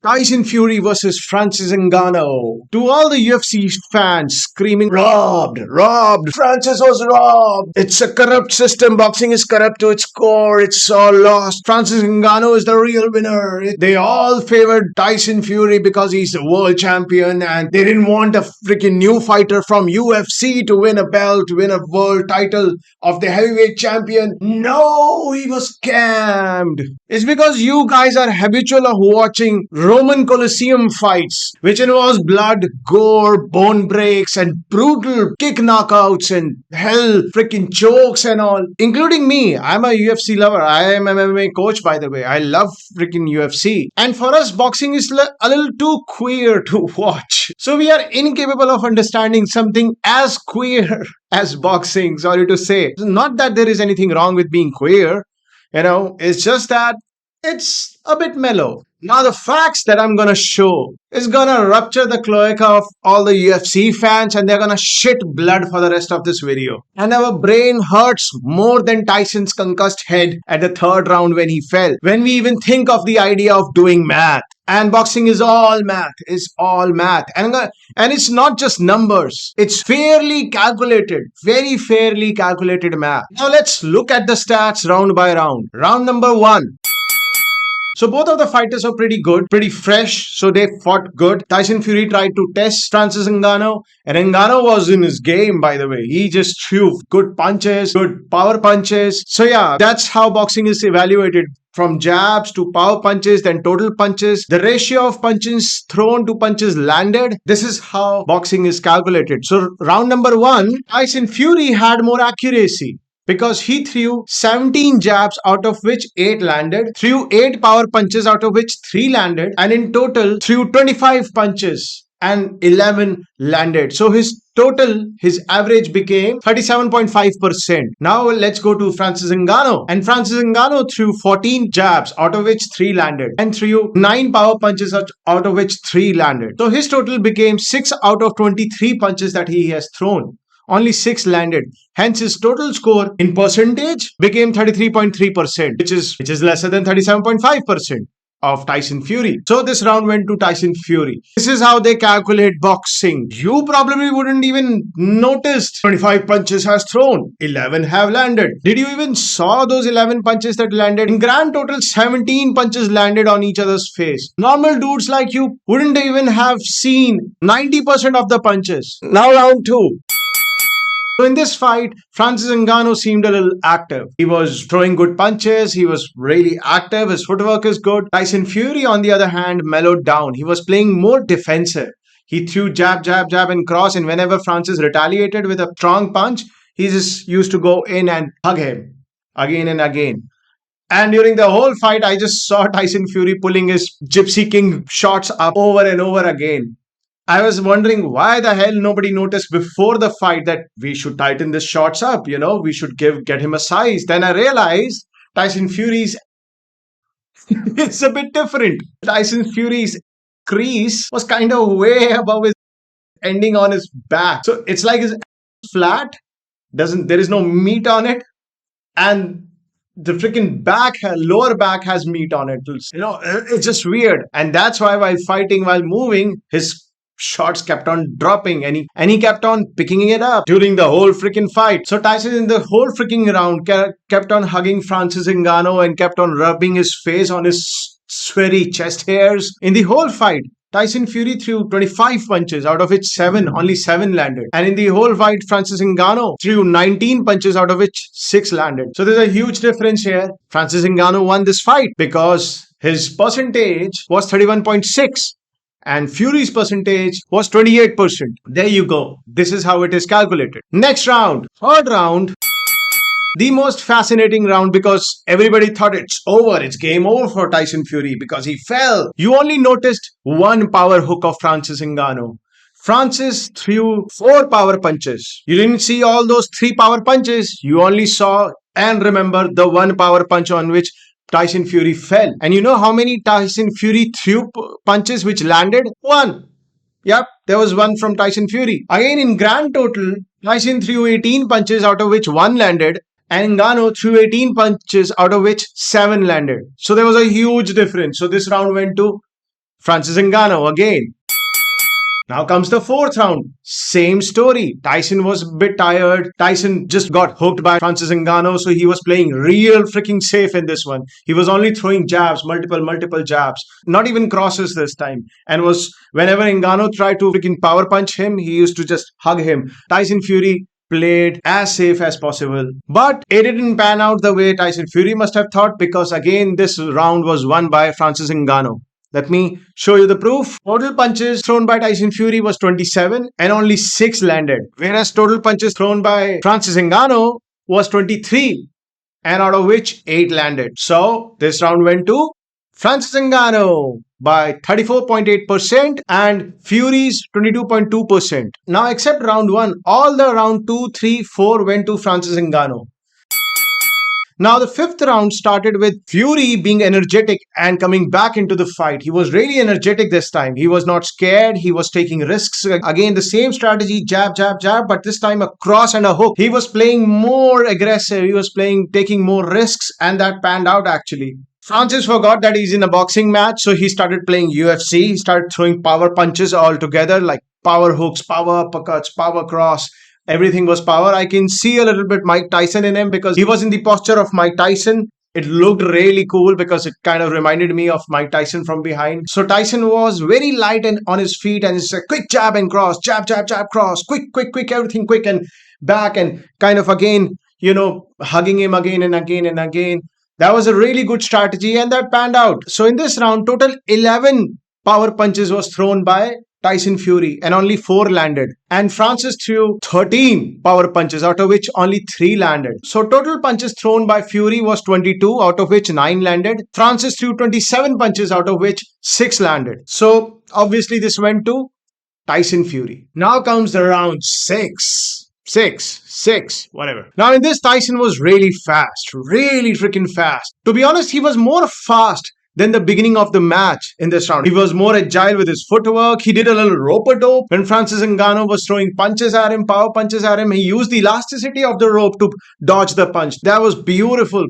Tyson Fury versus Francis Ngannou. To all the UFC fans screaming, robbed, robbed, Francis was robbed. It's a corrupt system. Boxing is corrupt to its core. It's all lost. Francis Ngannou is the real winner. They all favored Tyson Fury because he's the world champion and they didn't want a freaking new fighter from UFC to win a belt, to win a world title of the heavyweight champion. No, he was scammed. It's because you guys are habitual of watching Roman Colosseum fights, which involves blood, gore, bone breaks, and brutal kick knockouts and hell freaking chokes and all. Including me, I'm a UFC lover. I am an MMA coach, by the way. I love freaking UFC. And for us, boxing is a little too queer to watch. So we are incapable of understanding something as queer as boxing. Sorry to say. Not that there is anything wrong with being queer. It's just that it's a bit mellow. Now, the facts that I'm gonna show is gonna rupture the cloaca of all the UFC fans and they're gonna shit blood for the rest of this video. And our brain hurts more than Tyson's concussed head at the third round when he fell. When we even think of the idea of doing math. And boxing is all math. It's all math. And it's not just numbers. It's fairly calculated. Very fairly calculated math. Now let's look at the stats round by round. Round number 1. So both of the fighters are pretty good, pretty fresh, so they fought good. Tyson Fury tried to test Francis Ngannou, and Ngannou was in his game, by the way. He just threw good punches, good power punches. So yeah, that's how boxing is evaluated. From jabs to power punches, then total punches. The ratio of punches thrown to punches landed. This is how boxing is calculated. So round number 1, Tyson Fury had more accuracy, because he threw 17 jabs out of which 8 landed, threw 8 power punches out of which 3 landed, and in total threw 25 punches and 11 landed. So his average became 37.5%. Now let's go to Francis Ngannou. And Francis Ngannou threw 14 jabs out of which 3 landed and threw 9 power punches out of which 3 landed. So his total became 6 out of 23 punches that he has thrown. Only 6 landed. Hence, his total score in percentage became 33.3%, which is lesser than 37.5% of Tyson Fury. So this round went to Tyson Fury. This is how they calculate boxing. You probably wouldn't even notice 25 punches has thrown. 11 have landed. Did you even saw those 11 punches that landed? In grand total, 17 punches landed on each other's face. Normal dudes like you wouldn't even have seen 90% of the punches. Now round 2. So in this fight, Francis Ngannou seemed a little active. He was throwing good punches. He was really active. His footwork is good. Tyson Fury, on the other hand, mellowed down. He was playing more defensive. He threw jab, jab, jab and cross. And whenever Francis retaliated with a strong punch, he just used to go in and hug him again and again. And during the whole fight, I just saw Tyson Fury pulling his Gypsy King shots up over and over again. I was wondering why the hell nobody noticed before the fight that we should tighten this shots up, we should get him a size. Then I realized Tyson Fury's it's a bit different. Tyson Fury's crease was kind of way above his ending on his back. So it's like his flat, there is no meat on it, and the freaking lower back has meat on it. It's just weird. And that's why while fighting, while moving, his shots kept on dropping and he kept on picking it up during the whole freaking fight. So Tyson in the whole freaking round kept on hugging Francis Ngannou and kept on rubbing his face on his sweaty chest hairs. In the whole fight, Tyson Fury threw 25 punches, out of which only 7 landed. And in the whole fight, Francis Ngannou threw 19 punches, out of which 6 landed. So there's a huge difference here. Francis Ngannou won this fight because his percentage was 31.6. And Fury's percentage was 28%. There you go. This is how it is calculated. Next round. Third round. The most fascinating round because everybody thought it's over. It's game over for Tyson Fury because he fell. You only noticed one power hook of Francis Ngannou. Francis threw 4 power punches. You didn't see all those 3 power punches. You only saw and remember the 1 power punch on which Tyson Fury fell. And you know how many Tyson Fury threw punches which landed? 1. Yep, there was 1 from Tyson Fury. Again, in grand total, Tyson threw 18 punches, out of which 1 landed. And Ngannou threw 18 punches, out of which 7 landed. So there was a huge difference. So this round went to Francis Ngannou again. Now comes the fourth round. Same story. Tyson was a bit tired. Tyson just got hooked by Francis Ngannou, so he was playing real freaking safe in this one. He was only throwing jabs, multiple jabs, not even crosses this time. And was whenever Ngannou tried to freaking power punch him, he used to just hug him. Tyson Fury played as safe as possible. But it didn't pan out the way Tyson Fury must have thought, because again this round was won by Francis Ngannou. Let me show you the proof. Total punches thrown by Tyson Fury was 27 and only 6 landed. Whereas total punches thrown by Francis Ngannou was 23 and out of which 8 landed. So this round went to Francis Ngannou by 34.8% and Fury's 22.2%. Now except round 1, all the round 2, 3, 4 went to Francis Ngannou. Now, the fifth round started with Fury being energetic and coming back into the fight. He was really energetic this time. He was not scared. He was taking risks. Again, the same strategy, jab, jab, jab, but this time a cross and a hook. He was playing more aggressive. He was taking more risks, and that panned out actually. Francis forgot that he's in a boxing match, so he started playing UFC. He started throwing power punches all together, like power hooks, power uppercuts, power cross. Everything was power. I can see a little bit Mike Tyson in him because he was in the posture of Mike Tyson. It looked really cool because it kind of reminded me of Mike Tyson from behind. So Tyson was very light and on his feet, and it's a quick jab and cross, jab, jab, jab, cross, quick, everything quick and back, and kind of again, hugging him again and again and again. That was a really good strategy, and that panned out. So in this round, total 11 power punches was thrown by Tyson Fury and only 4 landed. And Francis threw 13 power punches, out of which only 3 landed. So total punches thrown by Fury was 22, out of which 9 landed. Francis threw 27 punches, out of which 6 landed. So obviously this went to Tyson Fury. Now comes the round 6. Whatever. Now in this, Tyson was really fast, really freaking fast. To be honest, he was more fast than the beginning of the match in this round. He was more agile with his footwork. He did a little rope-a-dope. When Francis Ngannou was throwing punches at him, power punches at him, he used the elasticity of the rope to dodge the punch. That was beautiful,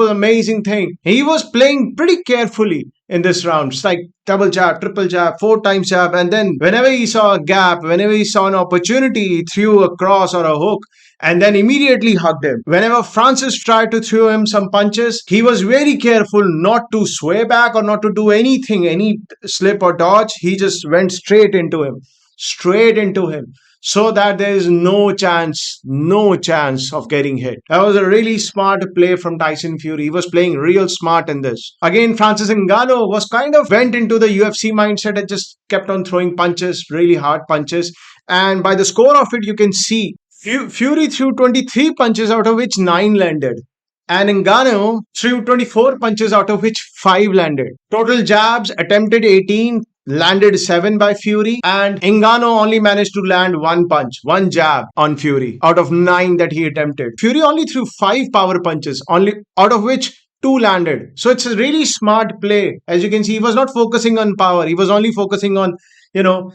amazing thing. He was playing pretty carefully in this round. It's like double jab, triple jab, 4 times jab, and then whenever he saw a gap, whenever he saw an opportunity, he threw a cross or a hook and then immediately hugged him. Whenever Francis tried to throw him some punches, he was very careful not to sway back or not to do anything, any slip or dodge. He just went straight into him, so that there is no chance of getting hit. That was a really smart play from Tyson Fury. He was playing real smart in this. Again, Francis Ngannou was kind of went into the UFC mindset and just kept on throwing punches, really hard punches. And by the score of it, you can see Fury threw 23 punches, out of which 9 landed. And Ngannou threw 24 punches, out of which 5 landed. Total jabs attempted 18, landed 7 by Fury, and Ngannou only managed to land 1 punch, 1 jab on Fury out of 9 that he attempted. Fury only threw 5 power punches, only out of which 2 landed. So it's a really smart play. As you can see, he was not focusing on power. He was only focusing on,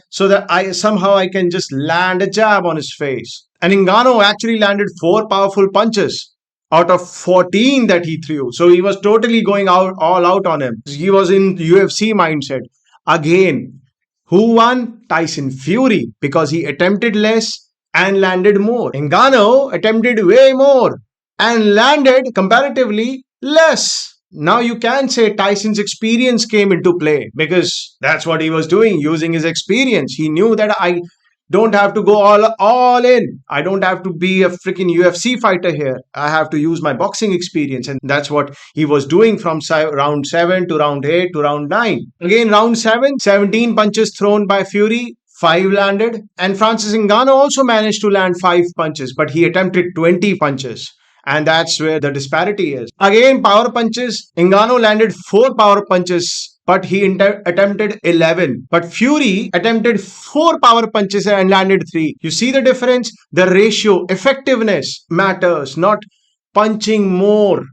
so that I can just land a jab on his face. And Ngannou actually landed 4 powerful punches out of 14 that he threw. So he was totally going all out on him. He was in UFC mindset. Again, who won? Tyson Fury, because he attempted less and landed more. Ngannou attempted way more and landed comparatively less. Now you can say Tyson's experience came into play, because that's what he was doing, using his experience. He knew that I don't have to go all in. I don't have to be a freaking UFC fighter here. I have to use my boxing experience. And that's what he was doing from round 7 to round 8 to round 9. Again, round 7, 17 punches thrown by Fury, 5 landed. And Francis Ngannou also managed to land 5 punches, but he attempted 20 punches. And that's where the disparity is. Again, power punches. Ngannou landed 4 power punches, but he attempted 11. But Fury attempted 4 power punches and landed 3. You see the difference? The ratio, effectiveness matters, not punching more.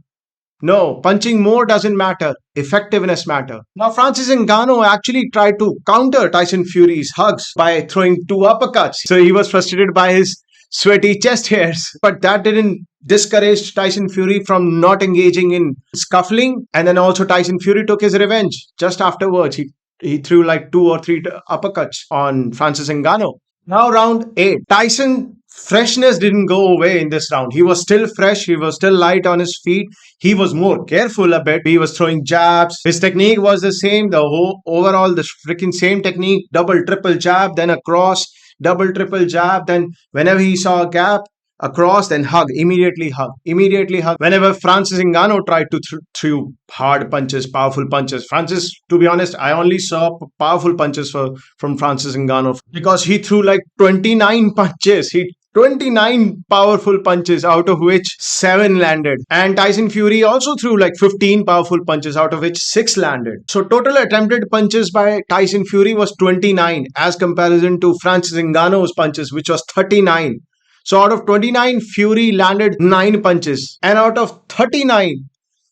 No, punching more doesn't matter. Effectiveness matter. Now, Francis Ngannou actually tried to counter Tyson Fury's hugs by throwing 2 uppercuts. So he was frustrated by his sweaty chest hairs, but that didn't discourage Tyson Fury from not engaging in scuffling. And then also Tyson Fury took his revenge just afterwards. He threw like two or three uppercuts on Francis Ngannou. Now round 8. Tyson freshness didn't go away in this round. He was still fresh. He was still light on his feet. He was more careful a bit. He was throwing jabs. His technique was the same. The whole overall the freaking same technique. Double, triple jab, then a cross. Double, triple jab. Then whenever he saw a gap, across, then hug, immediately hug. Whenever Francis Ngannou tried to throw hard punches, powerful punches, Francis, to be honest, I only saw powerful punches from Francis Ngannou because he threw like 29 punches. He 29 powerful punches, out of which 7 landed. And Tyson Fury also threw like 15 powerful punches, out of which 6 landed. So total attempted punches by Tyson Fury was 29 as comparison to Francis Ngannou's punches, which was 39. So out of 29, Fury landed 9 punches. And out of 39,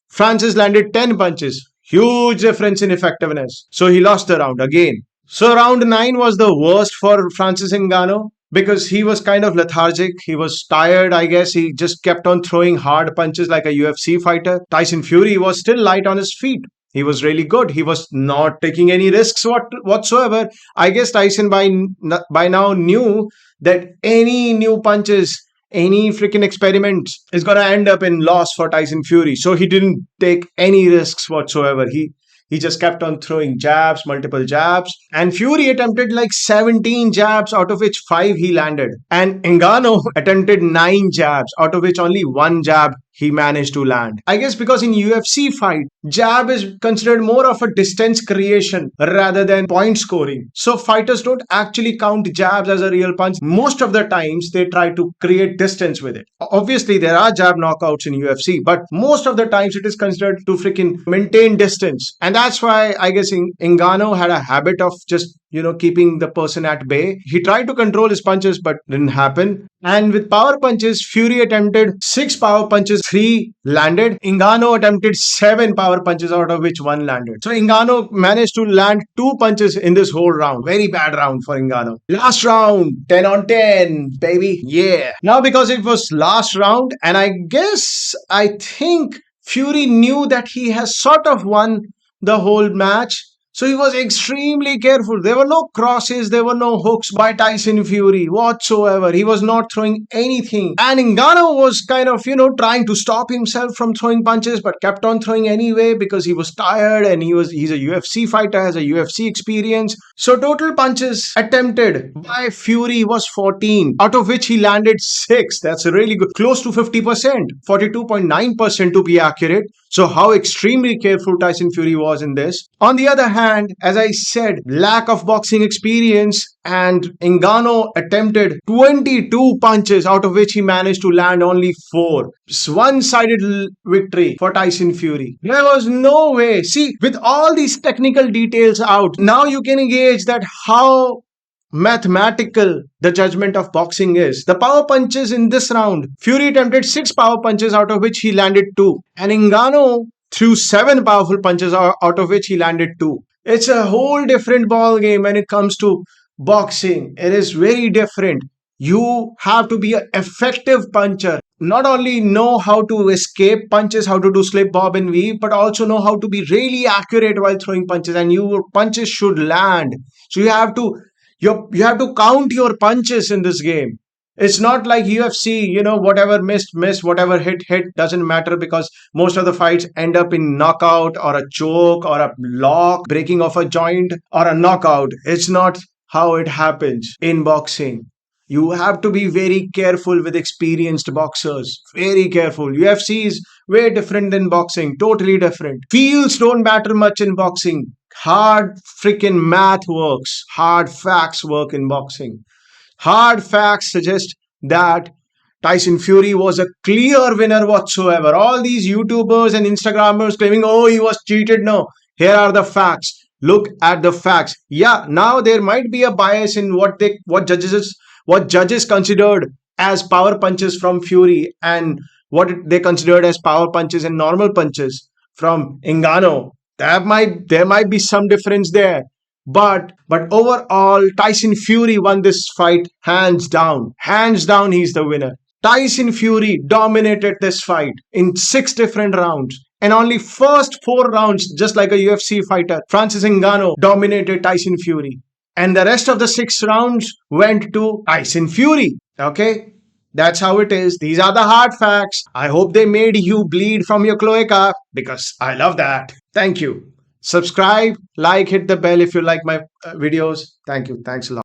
Francis landed 10 punches. Huge difference in effectiveness. So he lost the round again. So round 9 was the worst for Francis Ngannou because he was kind of lethargic. He was tired, I guess. He just kept on throwing hard punches like a UFC fighter. Tyson Fury was still light on his feet. He was really good. He was not taking any risks whatsoever. I guess Tyson by now knew that any new punches, any freaking experiment is going to end up in loss for Tyson Fury. So he didn't take any risks whatsoever. He just kept on throwing jabs, multiple jabs. And Fury attempted like 17 jabs, out of which 5 he landed. And Ngannou attempted 9 jabs, out of which only 1 jab he managed to land. I guess because in UFC fight, jab is considered more of a distance creation rather than point scoring. So fighters don't actually count jabs as a real punch. Most of the times they try to create distance with it. Obviously there are jab knockouts in UFC, but most of the times it is considered to freaking maintain distance. And that's why I guess Ngannou had a habit of just keeping the person at bay. He tried to control his punches, but didn't happen. And with power punches, Fury attempted 6 power punches, 3 landed. Ngannou attempted 7 power punches, out of which 1 landed. So Ngannou managed to land 2 punches in this whole round. Very bad round for Ngannou. Last round, 10 on 10, baby. Yeah. Now because it was last round, and I think Fury knew that he has sort of won the whole match. So he was extremely careful. There were no crosses, there were no hooks by Tyson Fury whatsoever. He was not throwing anything. And Ngannou was kind of, trying to stop himself from throwing punches, but kept on throwing anyway because he was tired and he's a UFC fighter, has a UFC experience. So total punches attempted by Fury was 14, out of which he landed 6. That's really good. Close to 50%, 42.9% to be accurate. So how extremely careful Tyson Fury was in this. On the other hand, as I said, lack of boxing experience, and Ngannou attempted 22 punches, out of which he managed to land only 4. It's one-sided victory for Tyson Fury. There was no way. See, with all these technical details out, now you can gauge that how mathematical the judgment of boxing is. The power punches in this round, Fury attempted 6 power punches, out of which he landed 2. And Ngannou threw 7 powerful punches, out of which he landed 2. It's a whole different ball game when it comes to boxing. It is very different. You have to be an effective puncher. Not only know how to escape punches, how to do slip, bob and weave, but also know how to be really accurate while throwing punches. And your punches should land. So you have to count your punches in this game. It's not like UFC, whatever missed, whatever hit, doesn't matter because most of the fights end up in knockout or a choke or a lock, breaking of a joint or a knockout. It's not how it happens in boxing. You have to be very careful with experienced boxers. Very careful. UFC is way different than boxing. Totally different. Feels don't matter much in boxing. Hard freaking math works. Hard facts work in boxing. Hard facts suggest that Tyson Fury was a clear winner whatsoever. All these YouTubers and Instagrammers claiming, oh, he was cheated. No, here are the facts. Look at the facts. Yeah, now there might be a bias in what judges considered as power punches from Fury and what they considered as power punches and normal punches from Ngannou. There might be some difference there. But overall, Tyson Fury won this fight hands down. Hands down, he's the winner. Tyson Fury dominated this fight in 6 different rounds. And only first 4 rounds, just like a UFC fighter, Francis Ngannou dominated Tyson Fury. And the rest of the 6 rounds went to Tyson Fury. Okay? That's how it is. These are the hard facts. I hope they made you bleed from your cloaca because I love that. Thank you. Subscribe, like, hit the bell if you like my videos. Thank you. Thanks a lot.